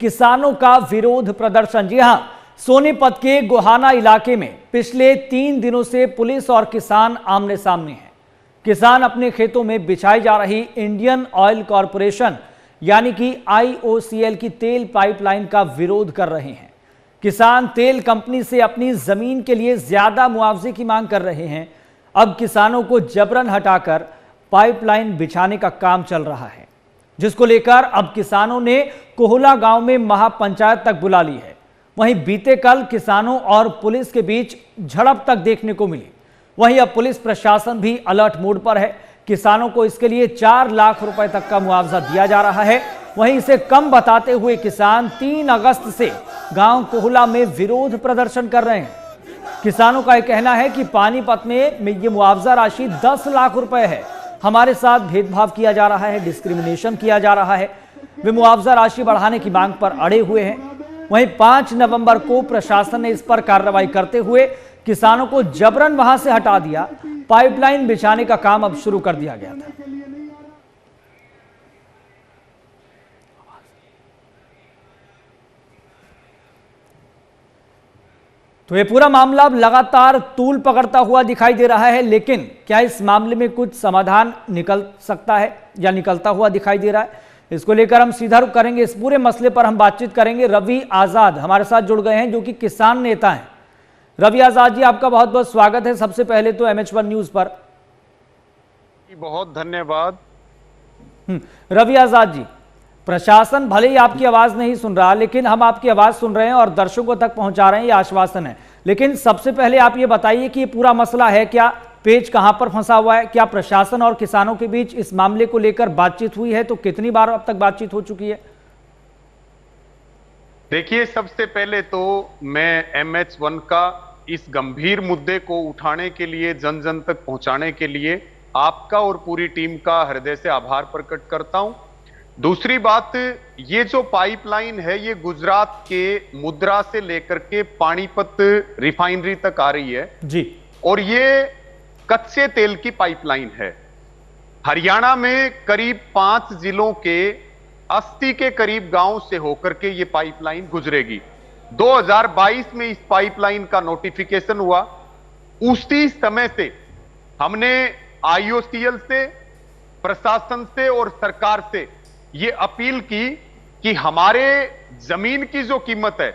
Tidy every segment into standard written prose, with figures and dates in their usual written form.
किसानों का विरोध प्रदर्शन। जी हां, सोनीपत के गोहाना इलाके में पिछले 3 दिनों से पुलिस और किसान आमने सामने हैं। किसान अपने खेतों में बिछाई जा रही इंडियन ऑयल कॉरपोरेशन यानी कि IOCL की तेल पाइपलाइन का विरोध कर रहे हैं। किसान तेल कंपनी से अपनी जमीन के लिए ज्यादा मुआवजे की मांग कर रहे हैं। अब किसानों को जबरन हटाकर पाइपलाइन बिछाने का काम चल रहा है, जिसको लेकर अब किसानों ने कोहला गांव में महापंचायत तक बुला ली है। वहीं बीते कल किसानों और पुलिस के बीच झड़प तक देखने को मिली। वहीं अब पुलिस प्रशासन भी अलर्ट मोड पर है। किसानों को इसके लिए 4 लाख रुपए तक का मुआवजा दिया जा रहा है। वहीं इसे कम बताते हुए किसान 3 अगस्त से गांव कोहला में विरोध प्रदर्शन कर रहे हैं। किसानों का यह कहना है कि पानीपत में ये मुआवजा राशि 10 लाख रुपए है। हमारे साथ भेदभाव किया जा रहा है, डिस्क्रिमिनेशन किया जा रहा है। वे मुआवजा राशि बढ़ाने की मांग पर अड़े हुए हैं। वहीं 5 नवंबर को प्रशासन ने इस पर कार्रवाई करते हुए किसानों को जबरन वहां से हटा दिया। पाइपलाइन बिछाने का काम अब शुरू कर दिया गया था। तो ये पूरा मामला अब लगातार तूल पकड़ता हुआ दिखाई दे रहा है, लेकिन क्या इस मामले में कुछ समाधान निकल सकता है या निकलता हुआ दिखाई दे रहा है? इसको लेकर हम सीधा रुख करेंगे। इस पूरे मसले पर हम बातचीत करेंगे। रवि आजाद हमारे साथ जुड़ गए हैं, जो कि किसान नेता हैं। रवि आजाद जी, आपका बहुत बहुत स्वागत है सबसे पहले तो MH1 न्यूज पर। बहुत धन्यवाद। रवि आजाद जी, प्रशासन भले ही आपकी आवाज नहीं सुन रहा, लेकिन हम आपकी आवाज सुन रहे हैं और दर्शकों तक पहुंचा रहे हैं, ये आश्वासन है। लेकिन सबसे पहले आप ये बताइए कि ये पूरा मसला है क्या, पेच कहां पर फंसा हुआ है? क्या प्रशासन और किसानों के बीच इस मामले को लेकर बातचीत हुई है? तो कितनी बार अब तक बातचीत हो चुकी है? देखिए, सबसे पहले तो मैं MH1 का इस गंभीर मुद्दे को उठाने के लिए, जन जन तक पहुंचाने के लिए आपका और पूरी टीम का हृदय से आभार प्रकट करता हूं। दूसरी बात, ये जो पाइपलाइन है ये गुजरात के मुद्रा से लेकर के पानीपत रिफाइनरी तक आ रही है जी, और ये कच्चे तेल की पाइपलाइन है। हरियाणा में करीब 5 जिलों के 80 के करीब गांव से होकर के ये पाइपलाइन गुजरेगी। 2022 में इस पाइपलाइन का नोटिफिकेशन हुआ। उसी समय से हमने IOCL से, प्रशासन से और सरकार से ये अपील की कि हमारे जमीन की जो कीमत है,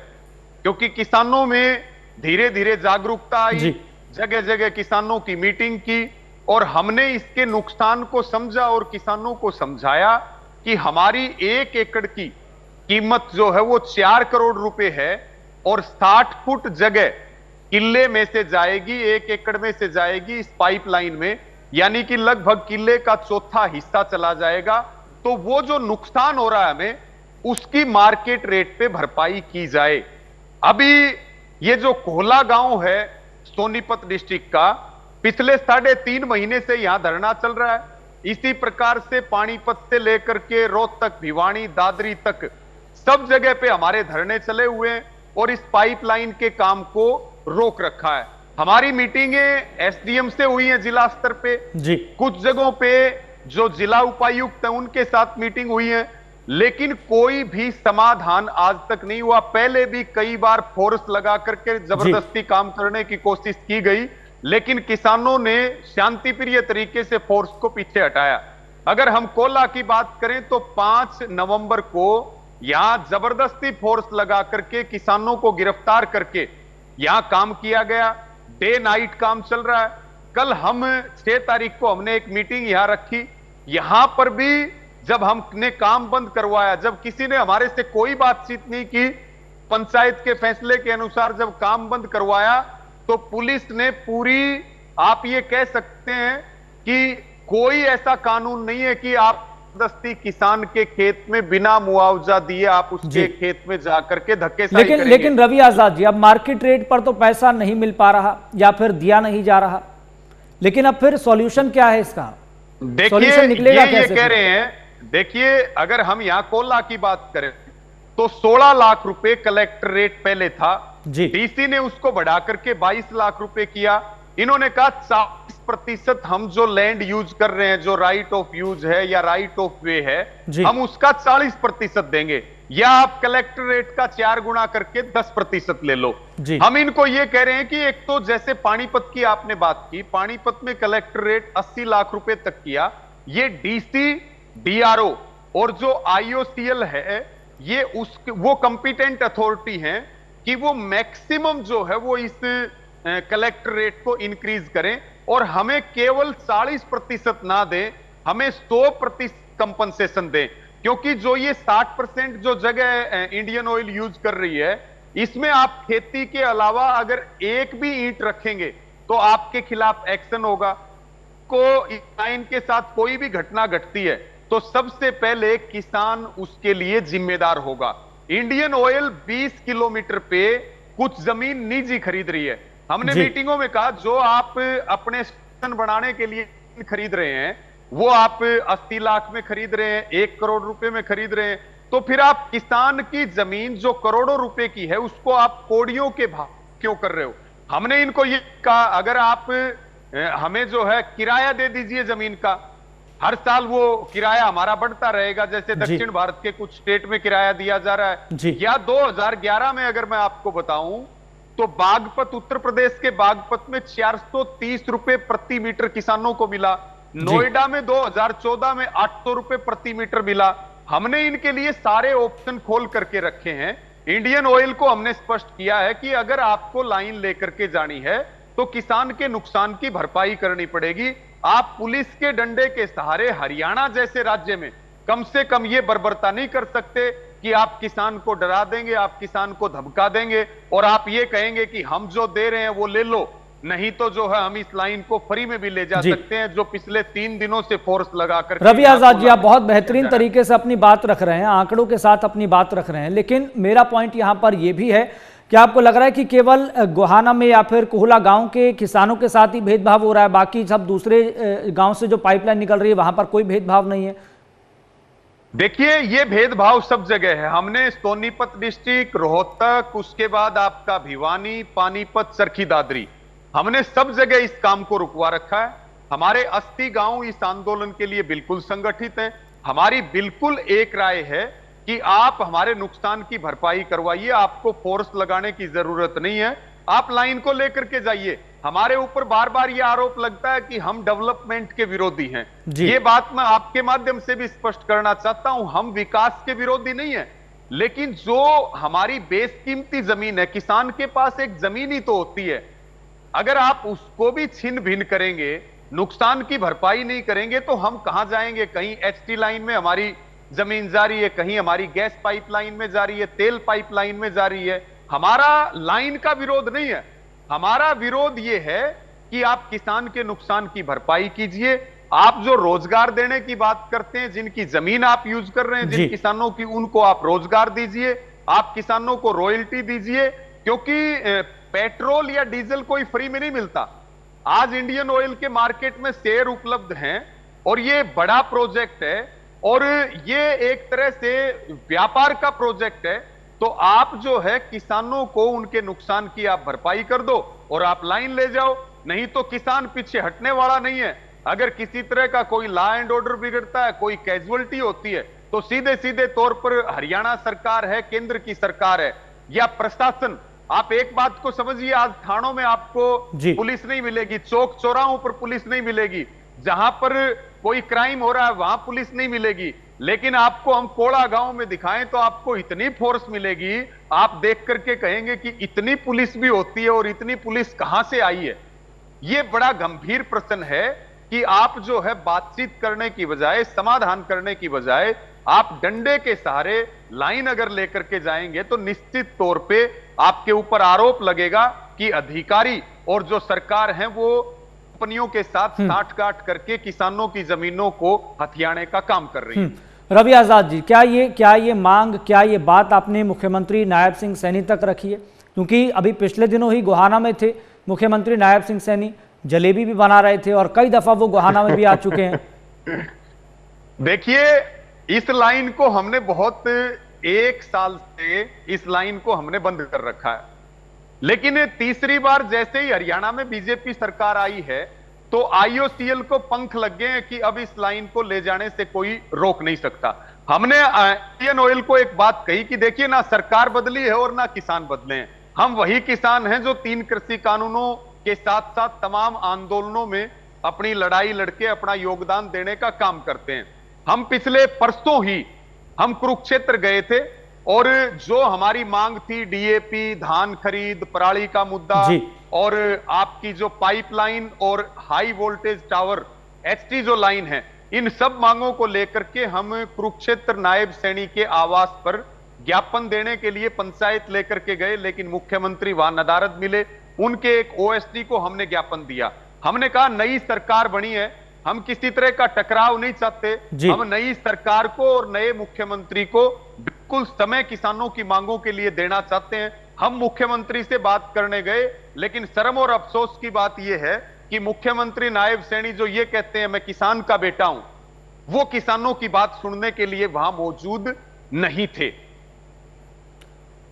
क्योंकि किसानों में धीरे धीरे जागरूकता आई, जगह जगह किसानों की मीटिंग की और हमने इसके नुकसान को समझा और किसानों को समझाया कि हमारी 1 एकड़ की कीमत जो है वो 4 करोड़ रुपए है और 60 फुट जगह किले में से जाएगी, 1 एकड़ में से जाएगी इस पाइपलाइन में, यानी कि लगभग किले का 1/4 हिस्सा चला जाएगा। तो वो जो नुकसान हो रहा है हमें, उसकी मार्केट रेट पे भरपाई की जाए। अभी ये जो कोहला गांव है सोनीपत डिस्ट्रिक्ट का, पिछले 3.5 महीने से यहां धरना चल रहा है। इसी प्रकार से पानीपत से लेकर के रोहतक, भिवानी, दादरी तक सब जगह पे हमारे धरने चले हुए हैं और इस पाइपलाइन के काम को रोक रखा है। हमारी मीटिंगें SDM से हुई हैं जिला स्तर पे जी, कुछ जगहों पे जो जिला उपायुक्त है उनके साथ मीटिंग हुई है, लेकिन कोई भी समाधान आज तक नहीं हुआ। पहले भी कई बार फोर्स लगा करके जबरदस्ती काम करने की कोशिश की गई, लेकिन किसानों ने शांतिप्रिय तरीके से फोर्स को पीछे हटाया। अगर हम कोला की बात करें तो 5 नवंबर को यहां जबरदस्ती फोर्स लगा करके किसानों को गिरफ्तार करके यहां काम किया गया। डे नाइट काम चल रहा है। कल हम 6 तारीख को हमने एक मीटिंग यहां रखी। यहां पर भी जब हमने काम बंद करवाया, जब किसी ने हमारे से कोई बातचीत नहीं की, पंचायत के फैसले के अनुसार जब काम बंद करवाया, तो पुलिस ने पूरी, आप ये कह सकते हैं कि कोई ऐसा कानून नहीं है कि आप जबरदस्ती किसान के खेत में बिना मुआवजा दिए आप उसके खेत में जाकर के धक्केशाही करेंगे। लेकिन रवि आजाद जी, अब मार्केट रेट पर तो पैसा नहीं मिल पा रहा या फिर दिया नहीं जा रहा, लेकिन अब फिर सॉल्यूशन क्या है इसका? देखिए, निकलेगा कैसे? ये कह रहे हैं, देखिए अगर हम यहां कोला की बात करें तो 16 लाख रुपए कलेक्टर रेट पहले था जी, DC ने उसको बढ़ा करके 22 लाख रुपए किया। इन्होंने कहा 40% हम जो लैंड यूज कर रहे हैं, जो राइट ऑफ यूज है या राइट ऑफ वे है, हम उसका 40% देंगे। या आप कलेक्टर रेट का 4 गुना करके 10% ले लो। जी। हम इनको ये कह रहे हैं कि एक तो जैसे पानीपत की आपने बात की, पानीपत में कलेक्टर रेट 80 लाख रुपए तक किया। ये डीसी, डीआरओ और जो आईओसीएल है, ये वो कंपिटेंट अथॉरिटी हैं कि वो मैक्सिमम जो है वो इस कलेक्टर रेट को इंक्रीज करें और हमें केवल 40% ना दें, हमें 100% कंपनसेशन दें। क्योंकि जो ये 60% जो जगह इंडियन ऑयल यूज कर रही है, इसमें आप खेती के अलावा अगर एक भी ईंट रखेंगे तो आपके खिलाफ एक्शन होगा। को इस लाइन के साथ कोई भी घटना घटती है तो सबसे पहले किसान उसके लिए जिम्मेदार होगा। इंडियन ऑयल 20 किलोमीटर पे कुछ जमीन निजी खरीद रही है। हमने मीटिंगों में कहा जो आप अपने स्टेशन बनाने के लिए खरीद रहे हैं वो आप 80 लाख में खरीद रहे हैं, 1 करोड़ रुपए में खरीद रहे हैं, तो फिर आप किसान की जमीन जो करोड़ों रुपए की है उसको आप कौड़ियों के भाव क्यों कर रहे हो? हमने इनको ये कहा अगर आप हमें जो है किराया दे दीजिए जमीन का, हर साल वो किराया हमारा बढ़ता रहेगा, जैसे दक्षिण भारत के कुछ स्टेट में किराया दिया जा रहा है। या 2011 में अगर मैं आपको बताऊं तो बागपत, उत्तर प्रदेश के बागपत में 430 रुपए प्रति मीटर किसानों को मिला। नोएडा में 2014 में 800 रुपए प्रति मीटर मिला। हमने इनके लिए सारे ऑप्शन खोल करके रखे हैं। इंडियन ऑयल को हमने स्पष्ट किया है कि अगर आपको लाइन लेकर के जानी है तो किसान के नुकसान की भरपाई करनी पड़ेगी। आप पुलिस के डंडे के सहारे हरियाणा जैसे राज्य में कम से कम ये बर्बरता नहीं कर सकते कि आप किसान को डरा देंगे, आप किसान को धमका देंगे और आप ये कहेंगे कि हम जो दे रहे हैं वो ले लो, नहीं तो जो है हम इस लाइन को फ्री में भी ले जा सकते हैं, जो पिछले 3 दिनों से फोर्स लगाकर। रवि आजाद जी, आप बहुत बेहतरीन तरीके से अपनी बात रख रहे हैं, आंकड़ों के साथ अपनी बात रख रहे हैं, लेकिन मेरा पॉइंट यहां पर यह भी है कि आपको लग रहा है कि केवल गोहाना में या फिर कोहला गांव के किसानों के साथ ही भेदभाव हो रहा है, बाकी सब दूसरे गांव से जो पाइपलाइन निकल रही है वहां पर कोई भेदभाव नहीं है? देखिए, ये भेदभाव सब जगह है। हमने सोनीपत डिस्ट्रिक्ट, रोहतक, उसके बाद आपका भिवानी, पानीपत, चरखी दादरी, हमने सब जगह इस काम को रुकवा रखा है। हमारे 80 गांव इस आंदोलन के लिए बिल्कुल संगठित हैं। हमारी बिल्कुल एक राय है कि आप हमारे नुकसान की भरपाई करवाइए, आपको फोर्स लगाने की जरूरत नहीं है, आप लाइन को लेकर के जाइए। हमारे ऊपर बार बार यह आरोप लगता है कि हम डेवलपमेंट के विरोधी हैं। ये बात मैं आपके माध्यम से भी स्पष्ट करना चाहता हूं, हम विकास के विरोधी नहीं है, लेकिन जो हमारी बेशकीमती जमीन है, किसान के पास एक जमीन ही तो होती है, अगर आप उसको भी छिन भिन्न करेंगे, नुकसान की भरपाई नहीं करेंगे तो हम कहां जाएंगे? कहीं एचटी लाइन में हमारी जमीन जा रही है, कहीं हमारी गैस पाइपलाइन में जा रही है, तेल पाइपलाइन में जा रही है। हमारा लाइन का विरोध नहीं है, हमारा विरोध यह है कि आप किसान के नुकसान की भरपाई कीजिए। आप जो रोजगार देने की बात करते हैं, जिनकी जमीन आप यूज कर रहे हैं, जिन किसानों की, उनको आप रोजगार दीजिए, आप किसानों को रॉयल्टी दीजिए, क्योंकि पेट्रोल या डीजल कोई फ्री में नहीं मिलता। आज इंडियन ऑयल के मार्केट में शेयर उपलब्ध हैं और ये बड़ा प्रोजेक्ट है और ये एक तरह से व्यापार का प्रोजेक्ट है। तो आप जो है किसानों को उनके नुकसान की आप भरपाई कर दो और आप लाइन ले जाओ, नहीं तो किसान पीछे हटने वाला नहीं है। अगर किसी तरह का कोई लॉ एंड ऑर्डर बिगड़ता है, कोई कैजुअलिटी होती है, तो सीधे सीधे तौर पर हरियाणा सरकार है, केंद्र की सरकार है या प्रशासन। आप एक बात को समझिए, आज थानों में आपको पुलिस नहीं मिलेगी, चौक चौराहों पर पुलिस नहीं मिलेगी, जहां पर कोई क्राइम हो रहा है वहां पुलिस नहीं मिलेगी, लेकिन आपको हम कोड़ा गांव में दिखाएं तो आपको इतनी फोर्स मिलेगी, आप देख करके कहेंगे कि इतनी पुलिस भी होती है और इतनी पुलिस कहां से आई है। यह बड़ा गंभीर प्रश्न है कि आप जो है बातचीत करने की बजाय, समाधान करने की बजाय, आप डंडे के सहारे लाइन अगर लेकर के जाएंगे तो निश्चित तौर पे आपके ऊपर आरोप लगेगा कि अधिकारी और जो सरकार है वो कंपनियों के साथ साठ-गांठ करके किसानों की जमीनों को हथियाने का काम कर रही है। रवि आजाद जी, क्या ये मांग, क्या ये बात आपने मुख्यमंत्री नायब सिंह सैनी तक रखी है? क्योंकि अभी पिछले दिनों ही गोहाना में थे मुख्यमंत्री नायब सिंह सैनी, जलेबी भी बना रहे थे और कई दफा वो गोहाना में भी आ चुके हैं। देखिए, इस लाइन को हमने बहुत 1 साल से इस लाइन को हमने बंद कर रखा है, लेकिन तीसरी बार जैसे ही हरियाणा में बीजेपी सरकार आई है तो आईओसीएल को पंख लग गए हैं कि अब इस लाइन को ले जाने से कोई रोक नहीं सकता। हमने इंडियन ऑयल को एक बात कही कि देखिए ना सरकार बदली है और ना किसान बदले हैं। हम वही किसान हैं जो 3 कृषि कानूनों के साथ साथ तमाम आंदोलनों में अपनी लड़ाई लड़के अपना योगदान देने का काम करते हैं। हम पिछले परसों ही हम कुरुक्षेत्र गए थे और जो हमारी मांग थी डीएपी, धान खरीद, पराली का मुद्दा और आपकी जो पाइपलाइन और हाई वोल्टेज टावर एचटी जो लाइन है, इन सब मांगों को लेकर के हम कुरुक्षेत्र नायब सैनी के आवास पर ज्ञापन देने के लिए पंचायत लेकर के गए, लेकिन मुख्यमंत्री वहां नदारद मिले। उनके एक ओएसडी को हमने ज्ञापन दिया। हमने कहा नई सरकार बनी है, हम किसी तरह का टकराव नहीं चाहते। हम नई सरकार को और नए मुख्यमंत्री को बिल्कुल समय किसानों की मांगों के लिए देना चाहते हैं। हम मुख्यमंत्री से बात करने गए, लेकिन शर्म और अफसोस की बात यह है कि मुख्यमंत्री नायब सैनी जो ये कहते हैं मैं किसान का बेटा हूं, वो किसानों की बात सुनने के लिए वहां मौजूद नहीं थे।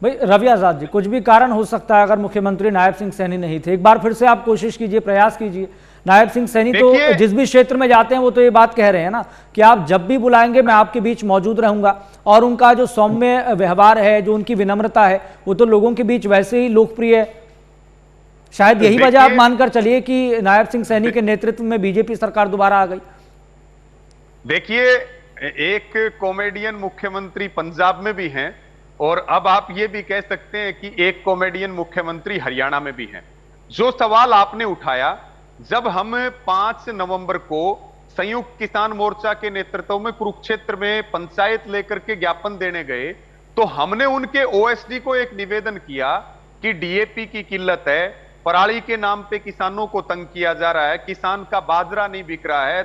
भाई रवि आजाद जी, कुछ भी कारण हो सकता है अगर मुख्यमंत्री नायब सिंह सैनी नहीं थे। एक बार फिर से आप कोशिश कीजिए, प्रयास कीजिए। नायब सिंह सैनी तो जिस भी क्षेत्र में जाते हैं वो तो ये बात कह रहे हैं ना कि आप जब भी बुलाएंगे मैं आपके बीच मौजूद रहूंगा, और उनका जो सौम्य व्यवहार है, जो उनकी विनम्रता है, वो तो लोगों के बीच वैसे ही लोकप्रिय है। शायद यही वजह आप मानकर चलिए कि नायब सिंह सैनी के नेतृत्व में बीजेपी सरकार दोबारा आ गई। देखिए, एक कॉमेडियन मुख्यमंत्री पंजाब में भी हैं और अब आप ये भी कह सकते हैं कि एक कॉमेडियन मुख्यमंत्री हरियाणा में भी हैं। जो सवाल आपने उठाया, जब हम 5 नवंबर को संयुक्त किसान मोर्चा के नेतृत्व में कुरुक्षेत्र में पंचायत लेकर के ज्ञापन देने गए, तो हमने उनके ओएसडी को एक निवेदन किया कि डीएपी की किल्लत है, पराली के नाम पे किसानों को तंग किया जा रहा है, किसान का बाजरा नहीं बिक रहा है,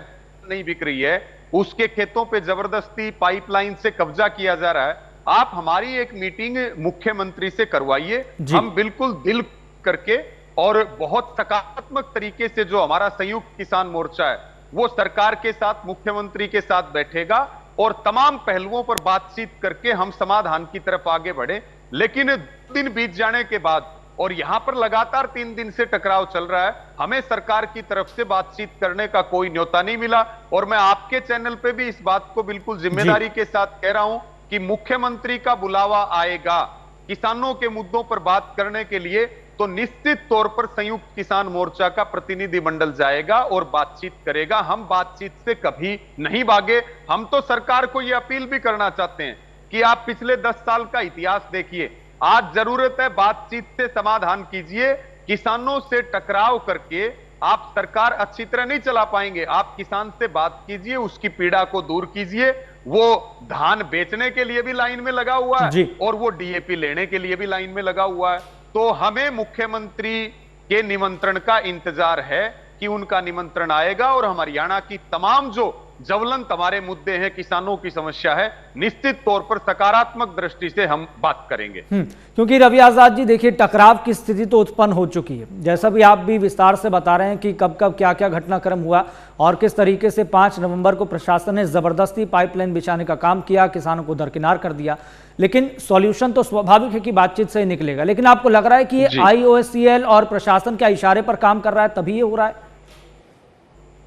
नहीं बिक रही है, उसके खेतों पे जबरदस्ती पाइपलाइन से कब्जा किया जा रहा है। आप हमारी एक मीटिंग मुख्यमंत्री से करवाइए, हम बिल्कुल दिल करके और बहुत सकारात्मक तरीके से जो हमारा संयुक्त किसान मोर्चा है वो सरकार के साथ, मुख्यमंत्री के साथ बैठेगा और तमाम पहलुओं पर बातचीत करके हम समाधान की तरफ आगे बढ़े। लेकिन 2 दिन बीत जाने के बाद और यहां पर लगातार 3 दिन से टकराव चल रहा है, हमें सरकार की तरफ से बातचीत करने का कोई न्योता नहीं मिला। और मैं आपके चैनल पे भी इस बात को बिल्कुल जिम्मेदारी के साथ कह रहा हूं कि मुख्यमंत्री का बुलावा आएगा किसानों के मुद्दों पर बात करने के लिए, तो निश्चित तौर पर संयुक्त किसान मोर्चा का प्रतिनिधि मंडल जाएगा और बातचीत करेगा। हम बातचीत से कभी नहीं भागे। हम तो सरकार को यह अपील भी करना चाहते हैं कि आप पिछले 10 साल का इतिहास देखिए। आज जरूरत है बातचीत से समाधान कीजिए। किसानों से टकराव करके आप सरकार अच्छी तरह नहीं चला पाएंगे। आप किसान से बात कीजिए, उसकी पीड़ा को दूर कीजिए। वो धान बेचने के लिए भी लाइन में लगा हुआ है और वो डीएपी लेने के लिए भी लाइन में लगा हुआ है। तो हमें मुख्यमंत्री के निमंत्रण का इंतजार है कि उनका निमंत्रण आएगा और हरियाणा की तमाम जो ज्वलंत हमारे मुद्दे हैं, किसानों की समस्या है, निश्चित तौर पर सकारात्मक दृष्टि से हम बात करेंगे। क्योंकि रवि आजाद जी देखिए, टकराव की स्थिति तो उत्पन्न हो चुकी है, जैसा भी आप भी विस्तार से बता रहे हैं कि कब कब क्या क्या घटनाक्रम हुआ और किस तरीके से 5 नवंबर को प्रशासन ने जबरदस्ती पाइपलाइन बिछाने का काम किया, किसानों को दरकिनार कर दिया। लेकिन सॉल्यूशन तो स्वाभाविक है कि बातचीत से ही निकलेगा। लेकिन आपको लग रहा है कि ये IOCL और प्रशासन के इशारे पर काम कर रहा है तभी ये हो रहा है?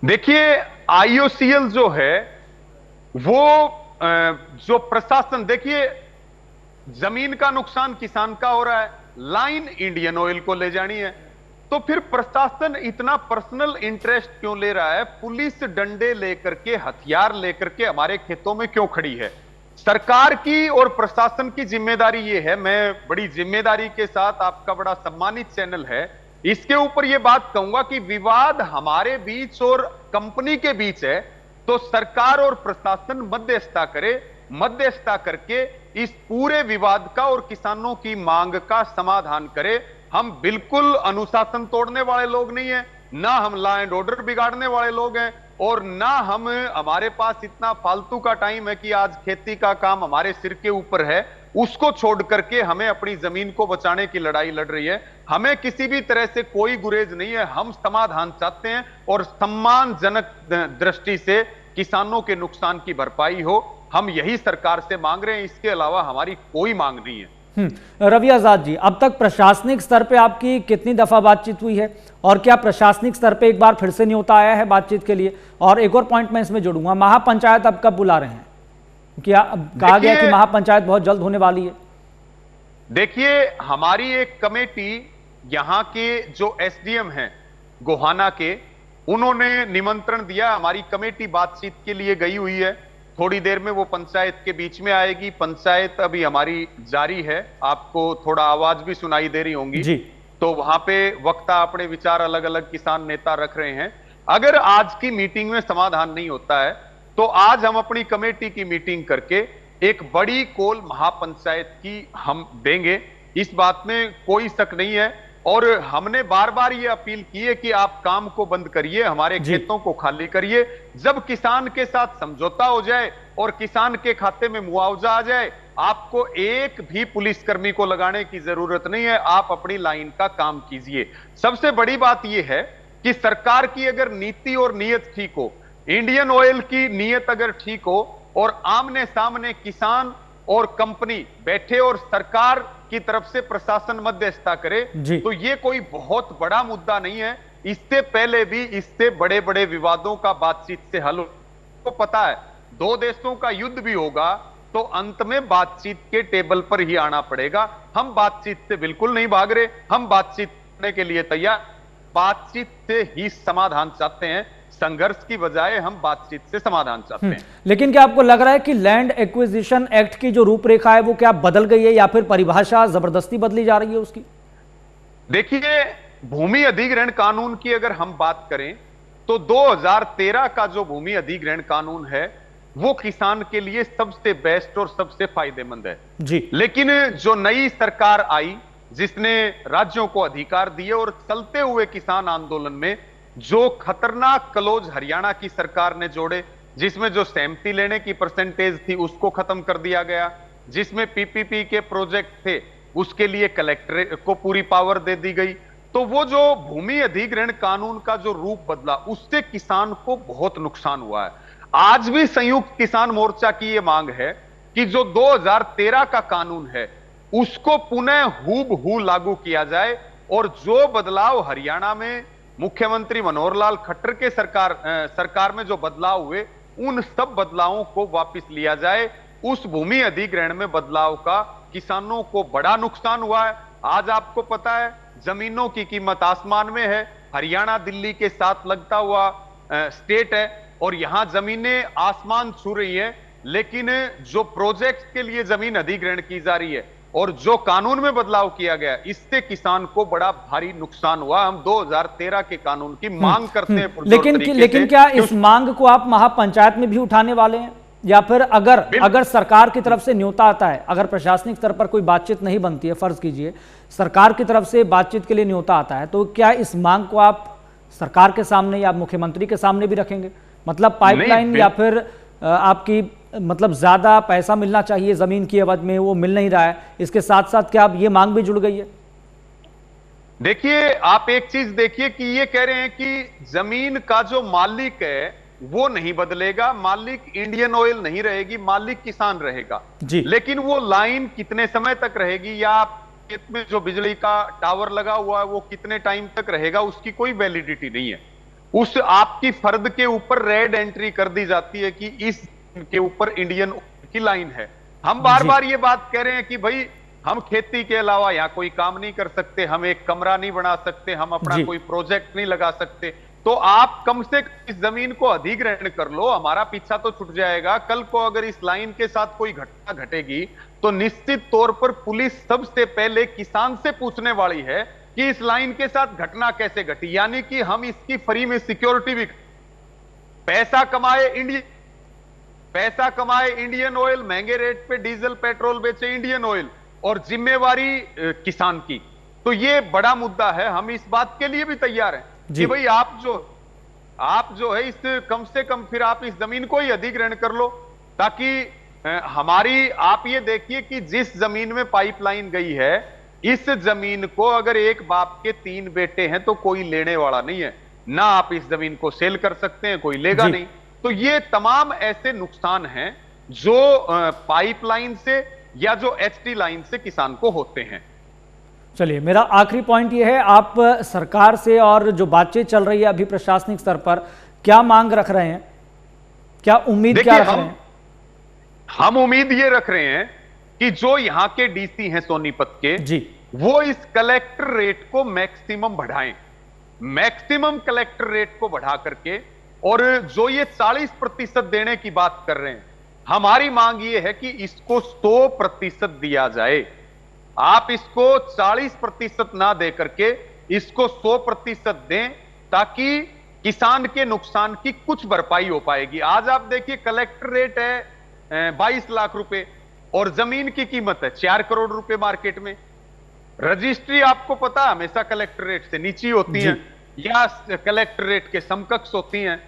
देखिए, IOCL जो है वो जो प्रशासन, देखिए जमीन का नुकसान किसान का हो रहा है, लाइन इंडियन ऑयल को ले जानी है, तो फिर प्रशासन इतना पर्सनल इंटरेस्ट क्यों ले रहा है? पुलिस डंडे लेकर के, हथियार लेकर के हमारे खेतों में क्यों खड़ी है? सरकार की और प्रशासन की जिम्मेदारी ये है, मैं बड़ी जिम्मेदारी के साथ, आपका बड़ा सम्मानित चैनल है, इसके ऊपर यह बात कहूंगा कि विवाद हमारे बीच और कंपनी के बीच है, तो सरकार और प्रशासन मध्यस्थता करे, मध्यस्थता करके इस पूरे विवाद का और किसानों की मांग का समाधान करे। हम बिल्कुल अनुशासन तोड़ने वाले लोग नहीं है, ना हम लॉ एंड ऑर्डर बिगाड़ने वाले लोग हैं, और ना हमारे पास इतना फालतू का टाइम है कि आज खेती का काम हमारे सिर के ऊपर है, उसको छोड़ करके हमें अपनी जमीन को बचाने की लड़ाई लड़ रही है। हमें किसी भी तरह से कोई गुरेज नहीं है, हम समाधान चाहते हैं और सम्मानजनक दृष्टि से किसानों के नुकसान की भरपाई हो, हम यही सरकार से मांग रहे हैं। इसके अलावा हमारी कोई मांग नहीं है। रवि आजाद जी, अब तक प्रशासनिक स्तर पे आपकी कितनी दफा बातचीत हुई है और क्या प्रशासनिक स्तर पे एक बार फिर से न्योता आया है बातचीत के लिए? और एक और पॉइंट मैं इसमें जोड़ूंगा, महापंचायत अब कब बुला रहे हैं? कहा गया कि महापंचायत बहुत जल्द होने वाली है। देखिए, हमारी एक कमेटी यहां के जो एसडीएम हैं गोहाना के, उन्होंने निमंत्रण दिया। हमारी कमेटी बातचीत के लिए गई हुई है। थोड़ी देर में वो पंचायत के बीच में आएगी। पंचायत अभी हमारी जारी है, आपको थोड़ा आवाज भी सुनाई दे रही होंगी जी। तो वहां पे वक्ता अपने विचार अलग अलग किसान नेता रख रहे हैं। अगर आज की मीटिंग में समाधान नहीं होता है तो आज हम अपनी कमेटी की मीटिंग करके एक बड़ी कोल महापंचायत की हम देंगे, इस बात में कोई शक नहीं है। और हमने बार बार ये अपील की है कि आप काम को बंद करिए, हमारे खेतों को खाली करिए। जब किसान के साथ समझौता हो जाए और किसान के खाते में मुआवजा आ जाए, आपको एक भी पुलिसकर्मी को लगाने की जरूरत नहीं है। आप अपनी लाइन का काम कीजिए। सबसे बड़ी बात यह है कि सरकार की अगर नीति और नीयत ठीक हो, इंडियन ऑयल की नीयत अगर ठीक हो और आमने सामने किसान और कंपनी बैठे और सरकार की तरफ से प्रशासन मध्यस्थता करे, तो ये कोई बहुत बड़ा मुद्दा नहीं है। इससे पहले भी इससे बड़े बड़े विवादों का बातचीत से हल हो। तो पता है, दो देशों का युद्ध भी होगा तो अंत में बातचीत के टेबल पर ही आना पड़ेगा। हम बातचीत से बिल्कुल नहीं भाग रहे, हम बातचीत करने के लिए तैयार, बातचीत से ही समाधान चाहते हैं। संघर्ष की बजाय हम बातचीत से समाधान चाहते हैं। लेकिन क्या आपको लग रहा है कि लैंड एक्विजिशन एक्ट की जो रूपरेखा है वो क्या बदल गई है या फिर परिभाषा जबरदस्ती बदली जा रही है उसकी? देखिए, भूमि अधिग्रहण कानून की अगर हम बात करें तो 2013 का जो भूमि अधिग्रहण कानून है वो किसान के लिए सबसे बेस्ट और सबसे फायदेमंद है जी। लेकिन जो नई सरकार आई जिसने राज्यों को अधिकार दिए और चलते हुए किसान आंदोलन में जो खतरनाक क्लोज हरियाणा की सरकार ने जोड़े, जिसमें जो सहमति लेने की परसेंटेज थी उसको खत्म कर दिया गया, जिसमें पीपीपी के प्रोजेक्ट थे उसके लिए कलेक्टर को पूरी पावर दे दी गई, तो वो जो भूमि अधिग्रहण कानून का जो रूप बदला उससे किसान को बहुत नुकसान हुआ है। आज भी संयुक्त किसान मोर्चा की यह मांग है कि जो 2013 का कानून है उसको पुनः हूबहू लागू किया जाए और जो बदलाव हरियाणा में मुख्यमंत्री मनोहर लाल खट्टर के सरकार में जो बदलाव हुए उन सब बदलावों को वापस लिया जाए। उस भूमि अधिग्रहण में बदलाव का किसानों को बड़ा नुकसान हुआ है। आज आपको पता है जमीनों की कीमत आसमान में है। हरियाणा दिल्ली के साथ लगता हुआ स्टेट है और यहां जमीनें आसमान छू रही है, लेकिन जो प्रोजेक्ट के लिए जमीन अधिग्रहण की जा रही है और जो कानून में बदलाव किया गया इससे किसान को बड़ा भारी नुकसान हुआ। हम 2013 के कानून की मांग करते हैं। लेकिन क्या इस मांग को आप महापंचायत में भी उठाने वाले हैं या फिर अगर सरकार की तरफ से न्योता आता है, अगर प्रशासनिक स्तर पर कोई बातचीत नहीं बनती है, फर्ज कीजिए सरकार की तरफ से बातचीत के लिए न्योता आता है, तो क्या इस मांग को आप सरकार के सामने या मुख्यमंत्री के सामने भी रखेंगे? मतलब पाइपलाइन या फिर आपकी मतलब ज्यादा पैसा मिलना चाहिए जमीन की एवज में, वो मिल नहीं रहा है, इसके साथ साथ क्या अब ये मांग भी जुड़ गई है? देखिए, आप एक चीज देखिए कि ये कह रहे हैं कि जमीन का जो मालिक है वो नहीं बदलेगा, मालिक इंडियन ऑयल नहीं रहेगी, मालिक किसान रहेगा जी। लेकिन वो लाइन कितने समय तक रहेगी या खेत में जो बिजली का टावर लगा हुआ है वो कितने टाइम तक रहेगा, उसकी कोई वैलिडिटी नहीं है। उस आपकी फर्द के ऊपर रेड एंट्री कर दी जाती है कि इस के ऊपर इंडियन की लाइन है। हम बार बार ये बात कह रहे हैं कि भाई हम खेती के अलावा यहां कोई काम नहीं कर सकते, हम एक कमरा नहीं बना सकते, हम अपना कोई प्रोजेक्ट नहीं लगा सकते, तो आप कम से कम इस जमीन को अधिग्रहण कर लो, हमारा पीछा तो छूट जाएगा। कल को अगर इस लाइन के साथ कोई घटना घटेगी तो निश्चित तौर पर पुलिस सबसे पहले किसान से पूछने वाली है कि इस लाइन के साथ घटना कैसे घटी, यानी कि हम इसकी फ्री में सिक्योरिटी भी पैसा कमाए इंडियन ऑयल, महंगे रेट पे डीजल पेट्रोल बेचे इंडियन ऑयल और जिम्मेवारी किसान की। तो ये बड़ा मुद्दा है। हम इस बात के लिए भी तैयार हैं कि भाई आप जो है इस कम से कम फिर आप इस जमीन को ही अधिग्रहण कर लो, ताकि हमारी आप ये देखिए कि जिस जमीन में पाइपलाइन गई है इस जमीन को अगर एक बाप के 3 बेटे हैं तो कोई लेने वाला नहीं है ना, आप इस जमीन को सेल कर सकते हैं, कोई लेगा नहीं। तो ये तमाम ऐसे नुकसान हैं जो पाइपलाइन से या जो एचटी लाइन से किसान को होते हैं। चलिए, मेरा आखिरी पॉइंट ये है, आप सरकार से और जो बातचीत चल रही है अभी प्रशासनिक स्तर पर, क्या मांग रख रहे हैं, क्या उम्मीद क्या रख रहे हैं? हम उम्मीद ये रख रहे हैं कि जो यहां के डीसी हैं सोनीपत के जी, वो इस कलेक्टर रेट को मैक्सिमम बढ़ाएं, मैक्सिमम कलेक्टर रेट को बढ़ा करके, और जो ये 40% देने की बात कर रहे हैं, हमारी मांग ये है कि इसको 100% दिया जाए। आप इसको 40% ना दे करके इसको 100% दें, ताकि किसान के नुकसान की कुछ भरपाई हो पाएगी। आज आप देखिए कलेक्टर रेट है 22 लाख रुपए और जमीन की कीमत है 4 करोड़ रुपए मार्केट में। रजिस्ट्री आपको पता है हमेशा कलेक्टर रेट से नीची होती है या कलेक्टर रेट के समकक्ष होती हैं।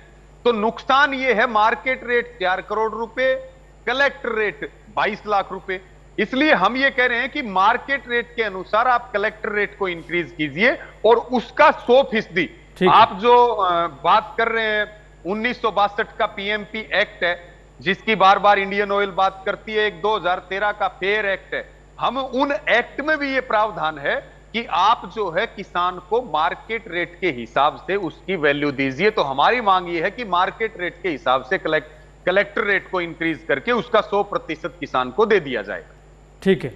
तो नुकसान ये है, मार्केट रेट 4 करोड़ रुपए, कलेक्टर रेट 22 लाख रुपए। इसलिए हम ये कह रहे हैं कि मार्केट रेट के अनुसार आप कलेक्टर रेट को इंक्रीज कीजिए और उसका 100%। आप जो बात कर रहे हैं 1962 का पीएमपी एक्ट है, जिसकी बार बार इंडियन ऑयल बात करती है, एक 2013 का फेयर एक्ट है। हम उन एक्ट में भी ये प्रावधान है कि आप जो है किसान को मार्केट रेट के हिसाब से उसकी वैल्यू दीजिए। तो हमारी मांग ये है कि मार्केट रेट के हिसाब से कलेक्टर रेट को इंक्रीज करके उसका 100% किसान को दे दिया जाएगा। ठीक है।